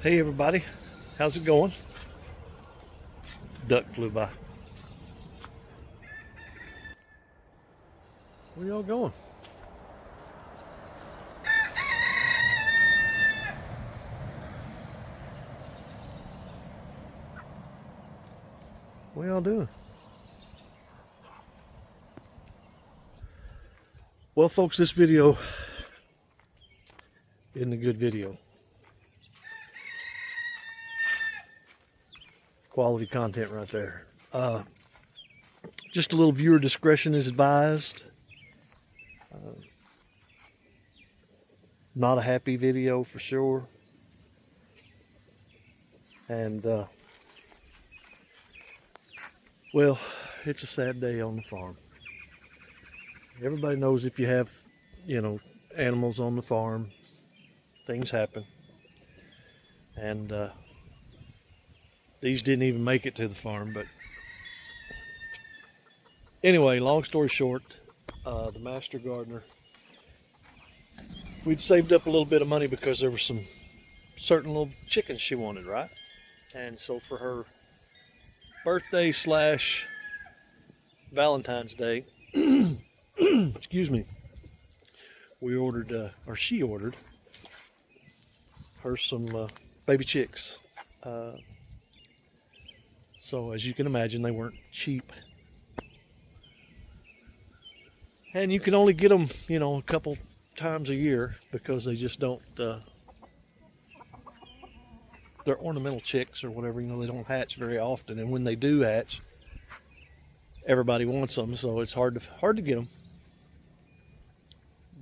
Hey everybody, how's it going? Duck flew by. Where y'all going? What y'all doing? Well folks, this video isn't a good video. Quality content right there. Just a little viewer discretion is advised. Not a happy video for sure. And well, it's a sad day on the farm. Everybody knows if you have, animals on the farm, things happen. And these didn't even make it to the farm, but anyway, long story short, the master gardener, we'd saved up a little bit of money because there were some certain little chickens she wanted, right? And so for her birthday / Valentine's Day, excuse me, we ordered, or she ordered her some baby chicks. So as you can imagine, they weren't cheap. And you can only get them, a couple times a year because they just don't, they're ornamental chicks or whatever, they don't hatch very often. And when they do hatch, everybody wants them, so it's hard to get them.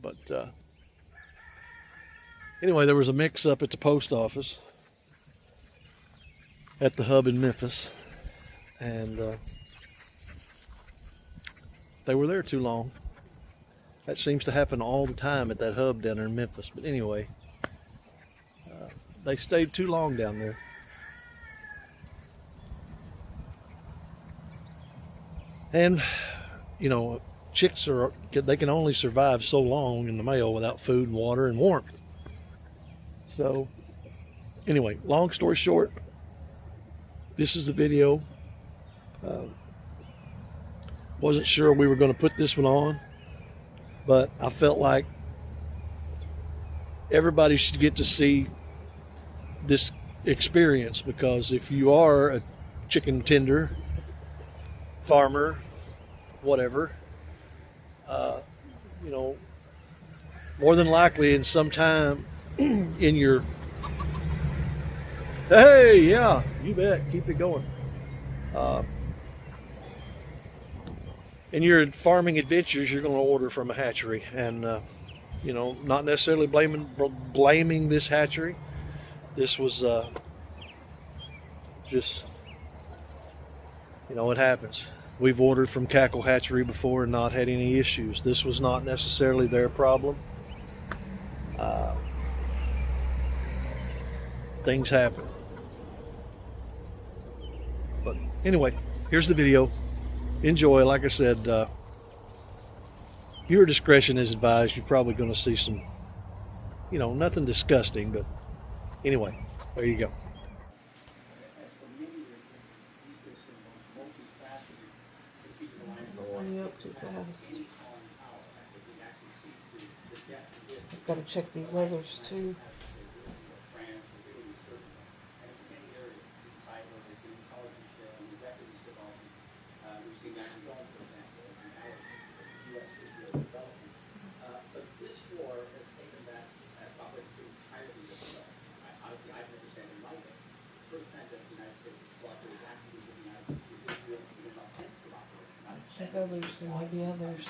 But anyway, there was a mix-up at the post office at the hub in Memphis, and they were there too long. That seems to happen all the time at that hub down there in Memphis. But anyway, they stayed too long down there. And, chicks they can only survive so long in the mail without food and water and warmth. So anyway, long story short, this is the video. Wasn't sure we were going to put this one on, but I felt like everybody should get to see this experience, because if you are a chicken tender, farmer, whatever, more than likely in some time in your, hey, yeah, you bet, keep it going. In your farming adventures, you're going to order from a hatchery, and not necessarily blaming this hatchery. This was just, it happens. We've ordered from Cackle Hatchery before and not had any issues. This was not necessarily their problem. Things happen. But anyway, here's the video. Enjoy. Like I said, your discretion is advised. You're probably going to see some, nothing disgusting, but anyway, there you go. Going up too fast. I've got to check these others too. Check others, there might be others.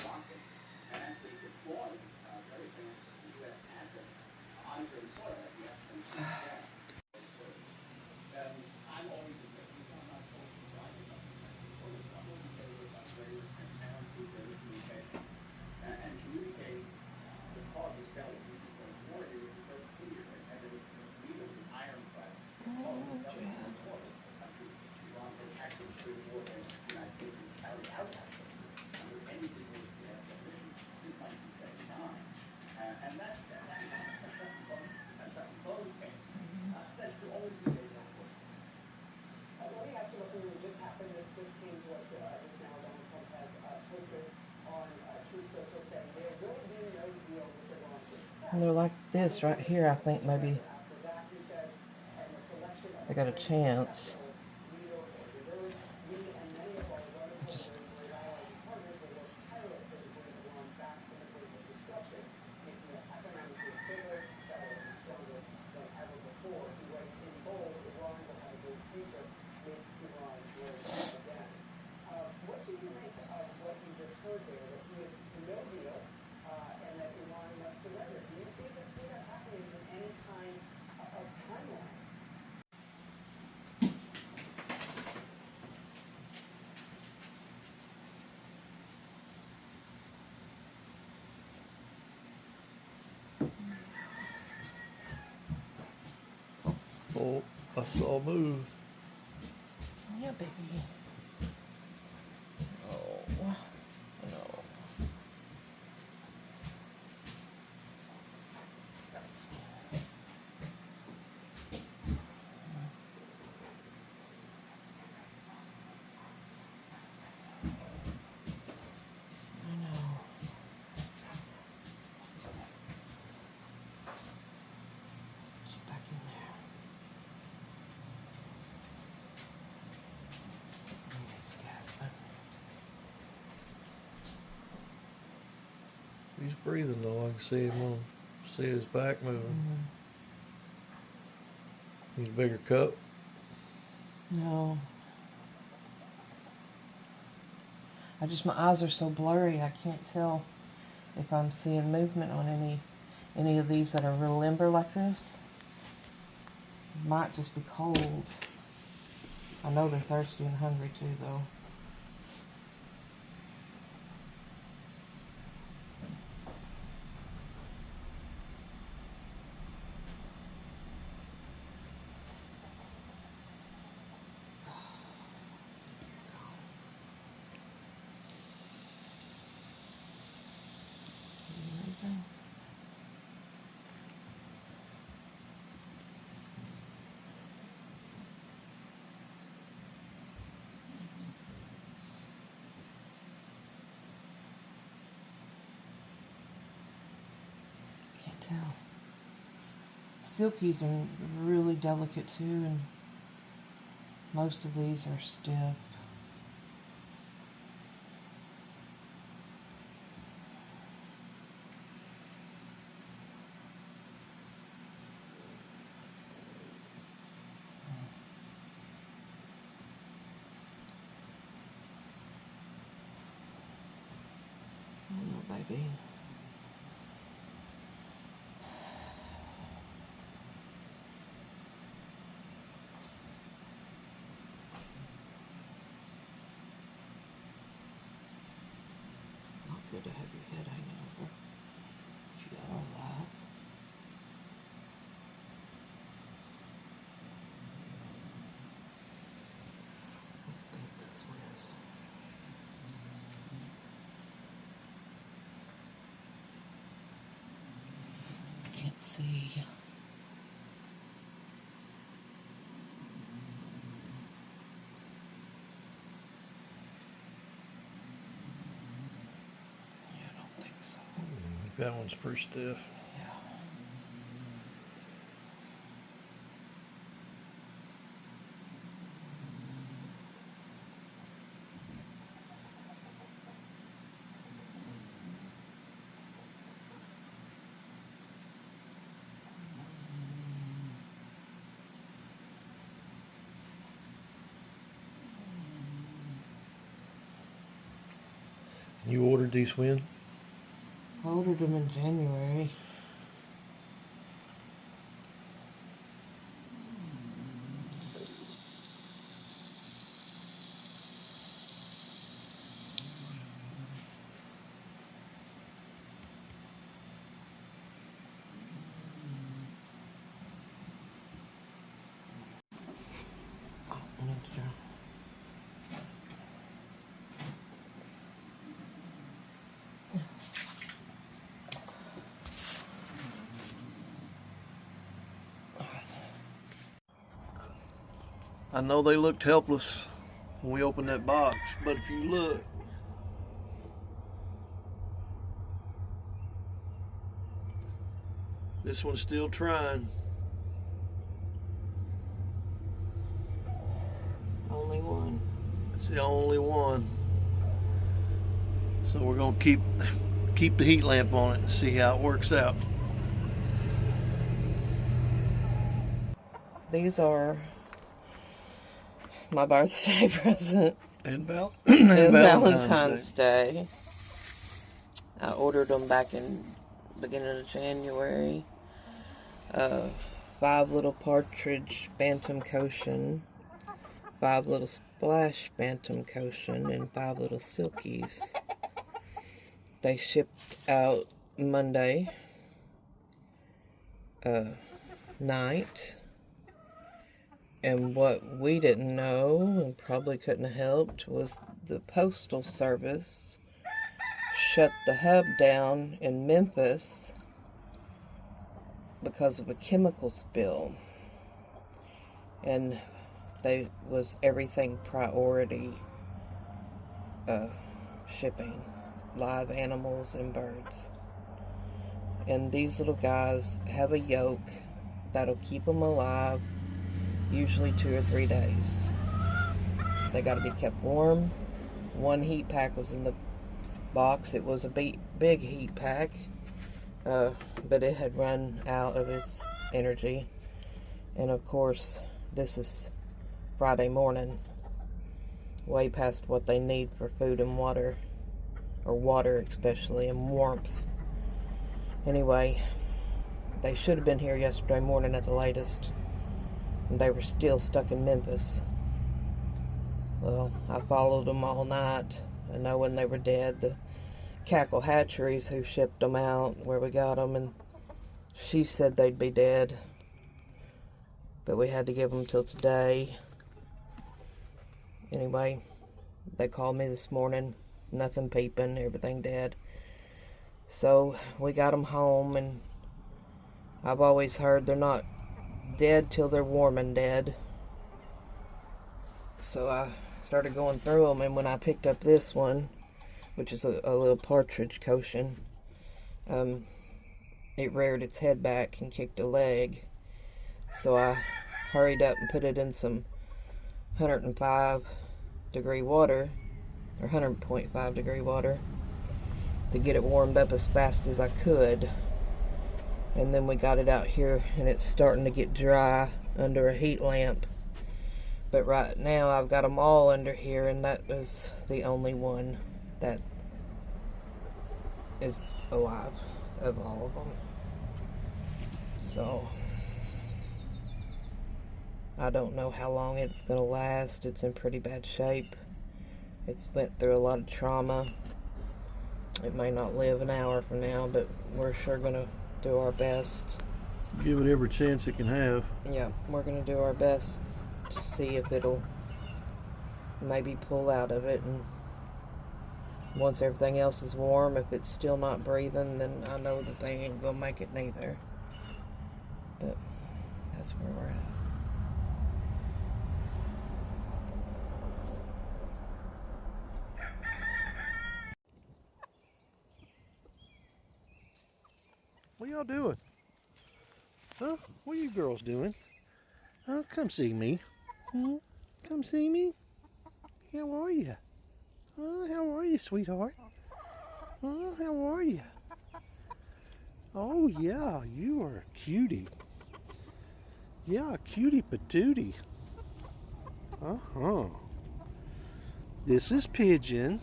And they're like this right here, I think maybe they got a chance. Just Oh, I saw a move. yeah, baby. Oh, no. I know. She's back in there. He's gasping. He's breathing though. I can see him on, see his back moving. He's a bigger cup. No. My eyes are so blurry, I can't tell if I'm seeing movement on any of these that are real limber like this. Might just be cold. I know they're thirsty and hungry too, though. Can't tell. Silkies are really delicate too, and most of these are stiff. Oh no, baby. Not good to have your head hanging over. She got all that. I think this one is. I can't see. Yeah, I don't think so. That one's pretty stiff. Yeah. You ordered these when? I ordered them in January. Oh, I need to draw. I know they looked helpless when we opened that box, but if you look, This one's still trying. Only one. It's the only one. So we're gonna keep the heat lamp on it and see how it works out. These are my birthday present And and Valentine's Valentine's Day. Day. I ordered them back in beginning of January. 5 little partridge bantam cushion, 5 little splash bantam cushion, and 5 little silkies. They shipped out Monday night. And what we didn't know, and probably couldn't have helped, was the Postal Service shut the hub down in Memphis because of a chemical spill. And they was everything priority shipping, live animals and birds. And these little guys have a yoke that'll keep them alive usually 2 or 3 days. They got to be kept warm. 1 heat pack was in the box. It was a big heat pack, but it had run out of its energy. And of course, this is Friday morning, way past what they need for food and water, or water especially, and warmth. Anyway, they should have been here yesterday morning at the latest. And they were still stuck in Memphis. Well, I followed them all night, and knowing they were dead, the Cackle Hatcheries who shipped them out where we got them, and she said they'd be dead, but we had to give them till today. Anyway, they called me this morning, nothing peeping, everything dead. So we got them home, and I've always heard they're not dead till they're warm and dead. So I started going through them, and when I picked up this one, which is a little partridge cushion, it reared its head back and kicked a leg. So I hurried up and put it in some 105 degree water, or 100.5 degree water, to get it warmed up as fast as I could. And then we got it out here, and it's starting to get dry under a heat lamp. But right now I've got them all under here, and that is the only one that is alive of all of them. So I don't know how long it's going to last. It's in pretty bad shape. It's went through a lot of trauma. It may not live an hour from now, but we're sure going to do our best. Give it every chance it can have. Yeah, we're going to do our best to see if it'll maybe pull out of it. And once everything else is warm, if it's still not breathing, then I know that they ain't going to make it neither. But that's where we're at. What y'all doing? Huh? What are you girls doing? Huh? Come see me. Huh? Come see me. How are you? Huh? How are you, sweetheart? Huh? How are you? Oh yeah, you are a cutie. Yeah, cutie patootie. Uh-huh. This is Pigeon.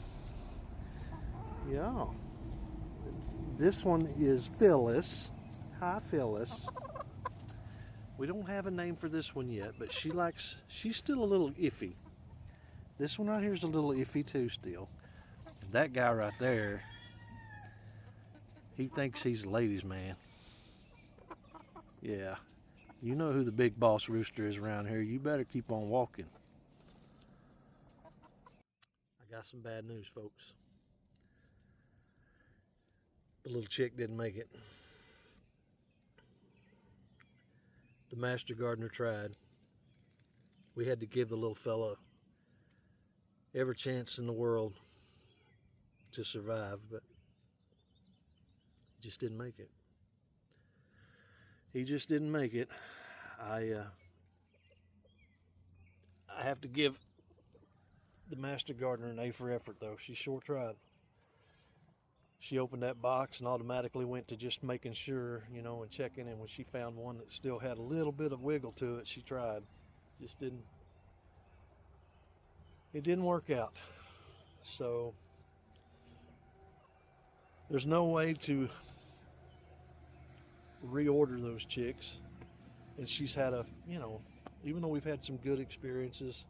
Yeah. This one is Phyllis. Hi, Phyllis. We don't have a name for this one yet, but she's still a little iffy. This one right here is a little iffy too still. And that guy right there, he thinks he's a ladies' man. Yeah. You know who the big boss rooster is around here. You better keep on walking. I got some bad news, folks. The little chick didn't make it. The master gardener tried. We had to give the little fella every chance in the world to survive, but he just didn't make it. he just didn't make it. I have to give the master gardener an A for effort, though. She sure tried. She opened that box and automatically went to just making sure, you know, and checking. And when she found one that still had a little bit of wiggle to it, she tried. Just didn't. It didn't work out. So there's no way to reorder those chicks. And she's had a, you know, even though we've had some good experiences,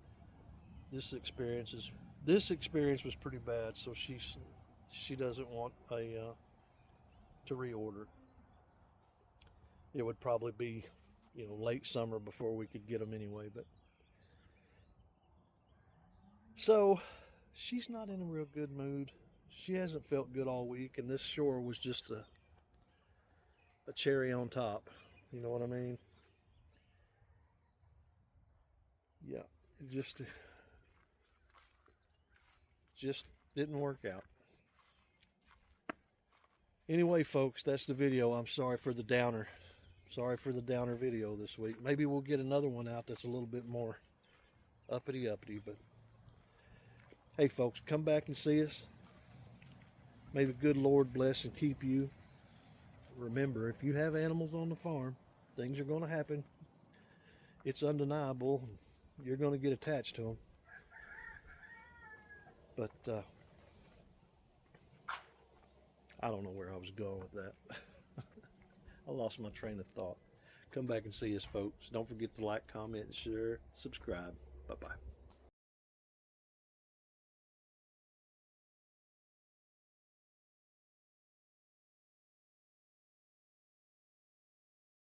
this experience was pretty bad. So she doesn't want to reorder. It would probably be, you know, late summer before we could get them anyway. But so she's not in a real good mood. She hasn't felt good all week, and this shore was just a cherry on top. You know what I mean? Yeah, it just didn't work out. Anyway, folks, that's the video. I'm sorry for the downer. Sorry for the downer video this week. Maybe we'll get another one out that's a little bit more uppity, but hey, folks, come back and see us. May the good Lord bless and keep you. Remember, if you have animals on the farm, things are going to happen. It's undeniable. You're going to get attached to them. But I don't know where I was going with that. I lost my train of thought. Come back and see us, folks. Don't forget to like, comment, and share. Subscribe. Bye-bye.